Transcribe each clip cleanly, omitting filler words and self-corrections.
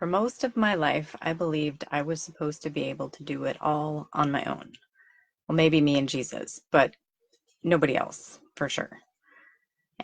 For most of my life, I believed I was supposed to be able to do it all on my own. Well, maybe me and Jesus, but nobody else, for sure.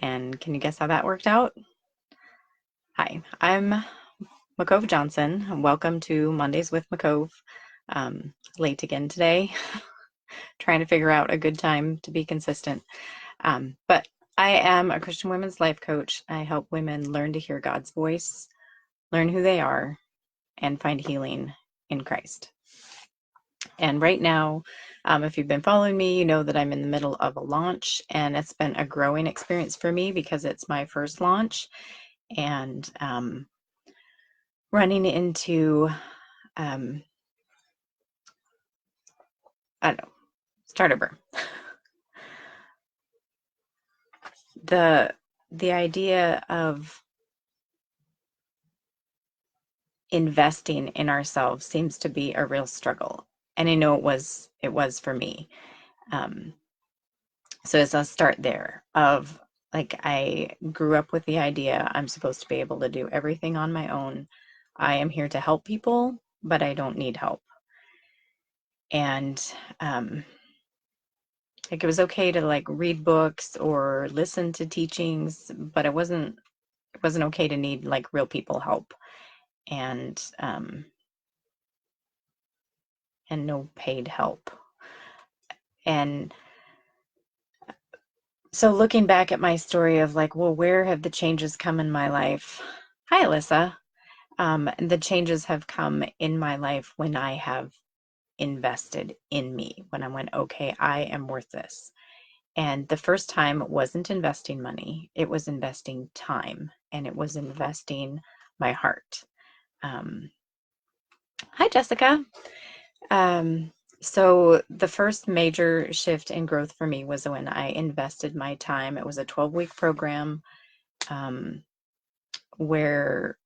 And can you guess how that worked out? Hi, I'm McCove Johnson, and welcome to Mondays with McCove. Late again today, trying to figure out a good time to be consistent. But I am a Christian women's life coach. I help women learn to hear God's voice, learn who they are, and find healing in Christ. And right now, if you've been following me, you know that I'm in the middle of a launch, and it's been a growing experience for me because it's my first launch, and running into, I don't know, start over. The idea of investing in ourselves seems to be a real struggle, and I know it was for me. So as I'll start there of like I grew up with the idea I'm supposed to be able to do everything on my own. I am here to help people, but I don't need help. And like it was okay to like read books or listen to teachings, but it wasn't okay to need like real people help and no paid help. And so looking back at my story of like, well, where have the changes come in my life? Hi, Alyssa. The changes have come in my life when I have invested in me, when I went, okay, I am worth this. And the first time wasn't investing money, it was investing time and it was investing my heart. Um, Hi, Jessica. So the first major shift in growth for me was when I invested my time. It was a 12-week program where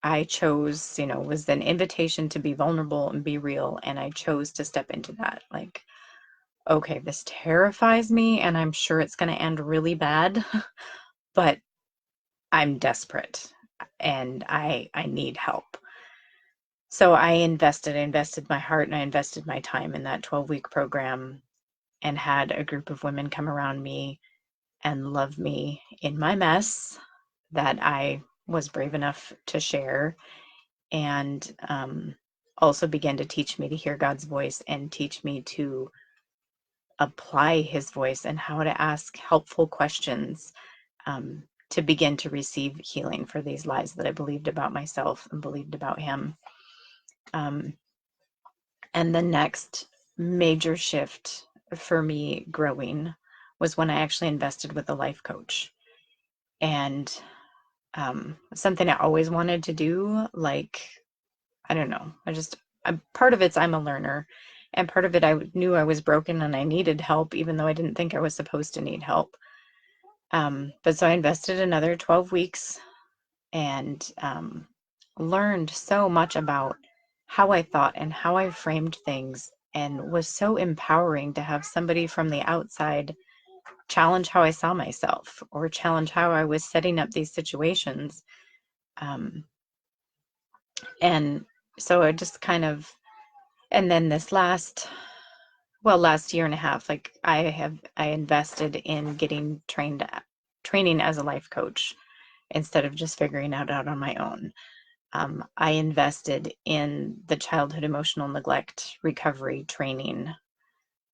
I chose, was an invitation to be vulnerable and be real. And I chose to step into that. Like, okay, this terrifies me and I'm sure it's going to end really bad, but I'm desperate and I need help. So I invested my heart and I invested my time in that 12-week program and had a group of women come around me and love me in my mess that I was brave enough to share. And also began to teach me to hear God's voice and teach me to apply his voice and how to ask helpful questions to begin to receive healing for these lies that I believed about myself and believed about him. And the next major shift for me growing was when I actually invested with a life coach. And something I always wanted to do, like, I don't know, part of it's I'm a learner, and part of it I knew I was broken and I needed help, even though I didn't think I was supposed to need help. But so I invested another 12 weeks and learned so much about how I thought and how I framed things, and was so empowering to have somebody from the outside challenge how I saw myself or challenge how I was setting up these situations. And so I just kind of, and then this last year and a half, like I invested in getting training as a life coach instead of just figuring it out on my own. I invested in the childhood emotional neglect recovery training.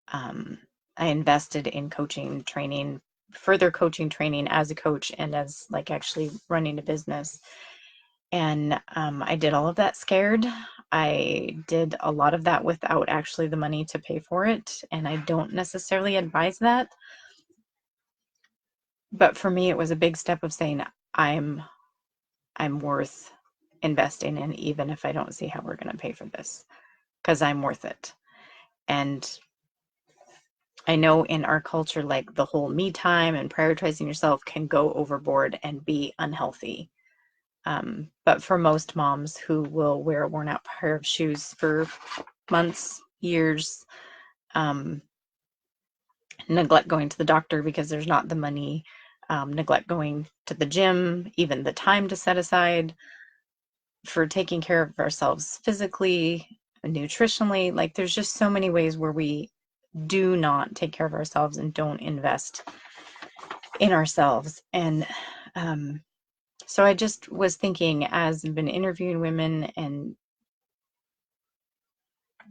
I invested in coaching training, further coaching training as a coach and as like actually running a business. And I did all of that scared. I did a lot of that without actually the money to pay for it. And I don't necessarily advise that. But for me, it was a big step of saying, I'm worth investing in, even if I don't see how we're going to pay for this, because I'm worth it. And I know in our culture, like the whole me time and prioritizing yourself can go overboard and be unhealthy. But for most moms who will wear a worn out pair of shoes for months, years, neglect going to the doctor because there's not the money, neglect going to the gym, even the time to set aside, for taking care of ourselves physically, nutritionally. Like there's just so many ways where we do not take care of ourselves and don't invest in ourselves. And so I just was thinking, as I've been interviewing women, and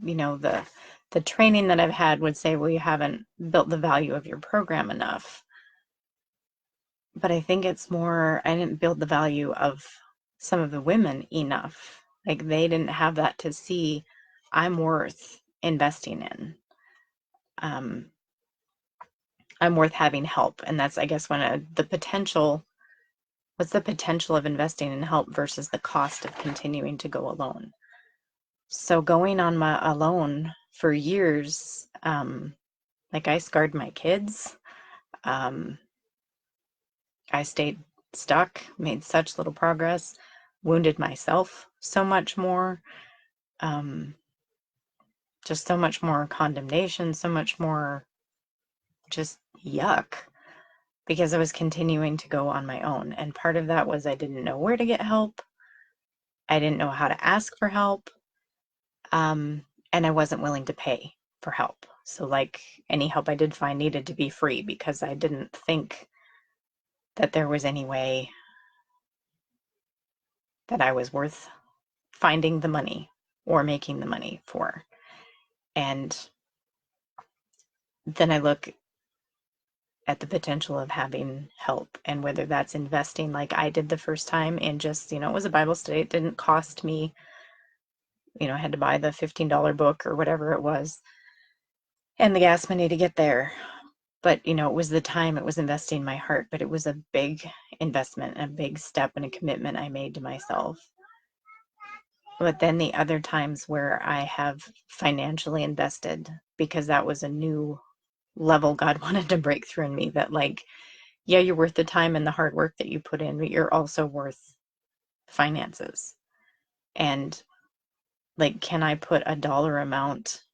the training that I've had would say, well, you haven't built the value of your program enough. But I think it's more, I didn't build the value of some of the women enough. Like they didn't have that to see I'm worth investing in. I'm worth having help. And that's, I guess, when the potential, what's the potential of investing in help versus the cost of continuing to go alone? So going on my alone for years, like I scarred my kids. Um, I stayed stuck, made such little progress, wounded myself so much more, um, just so much more condemnation, so much more just yuck, because I was continuing to go on my own. And part of that was I didn't know where to get help. I didn't know how to ask for help. And I wasn't willing to pay for help. So like any help I did find needed to be free, because I didn't think that there was any way that I was worth finding the money or making the money for. And then I look at the potential of having help, and whether that's investing like I did the first time in just, it was a Bible study. It didn't cost me, I had to buy the $15 book or whatever it was and the gas money to get there. But, it was the time, it was investing my heart, but it was a big investment, a big step and a commitment I made to myself. But then the other times where I have financially invested, because that was a new level God wanted to break through in me, that like, yeah, you're worth the time and the hard work that you put in, but you're also worth finances. And like, can I put a dollar amount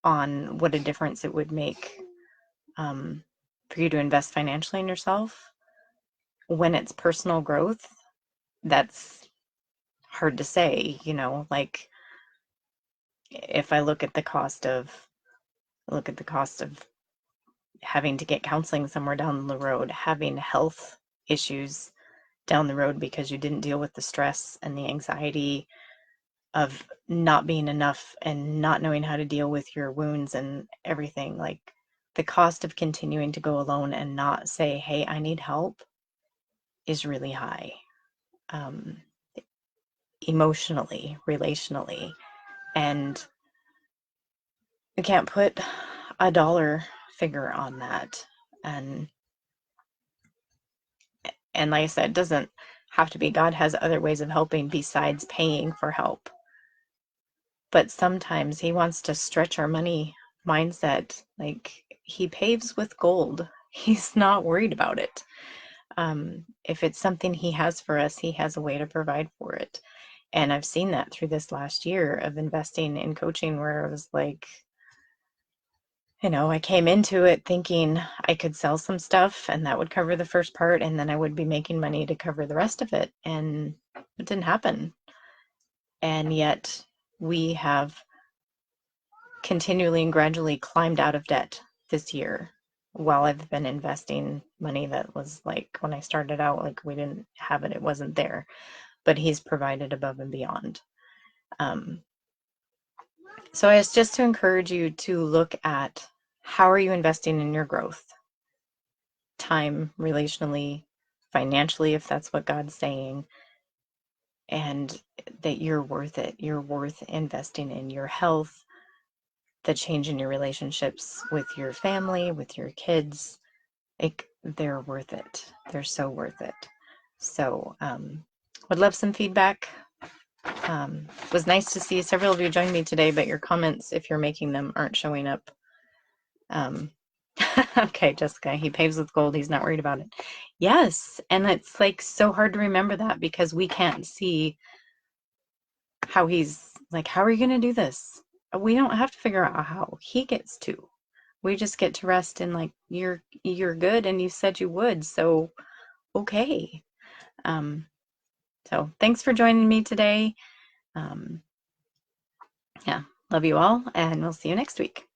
on what a difference it would make for you to invest financially in yourself when it's personal growth? That's hard to say, like if I look at the cost of having to get counseling somewhere down the road, having health issues down the road because you didn't deal with the stress and the anxiety of not being enough and not knowing how to deal with your wounds and everything. Like the cost of continuing to go alone and not say, hey, I need help, is really high, emotionally, relationally. And I can't put a dollar figure on that. And like I said, it doesn't have to be. God has other ways of helping besides paying for help. But sometimes he wants to stretch our money mindset. Like he paves with gold. He's not worried about it. If it's something he has for us, he has a way to provide for it. And I've seen that through this last year of investing in coaching, where I was like, I came into it thinking I could sell some stuff and that would cover the first part, and then I would be making money to cover the rest of it. And it didn't happen. And yet we have continually and gradually climbed out of debt this year, while I've been investing money that was like, when I started out, like we didn't have it, it wasn't there, but he's provided above and beyond. So it's just to encourage you to look at, how are you investing in your growth? Time, relationally, financially, if that's what God's saying, and that you're worth it. You're worth investing in your health, the change in your relationships with your family, with your kids. Like, they're worth it. They're so worth it. So, would love some feedback. It was nice to see several of you join me today, but your comments, if you're making them, aren't showing up. Okay, Jessica, he paves with gold. He's not worried about it. Yes, and it's like so hard to remember that, because we can't see how he's like, how are you going to do this? We don't have to figure out how. He gets to. We just get to rest in like, you're good and you said you would, so okay. So thanks for joining me today. Um, yeah, love you all, and we'll see you next week.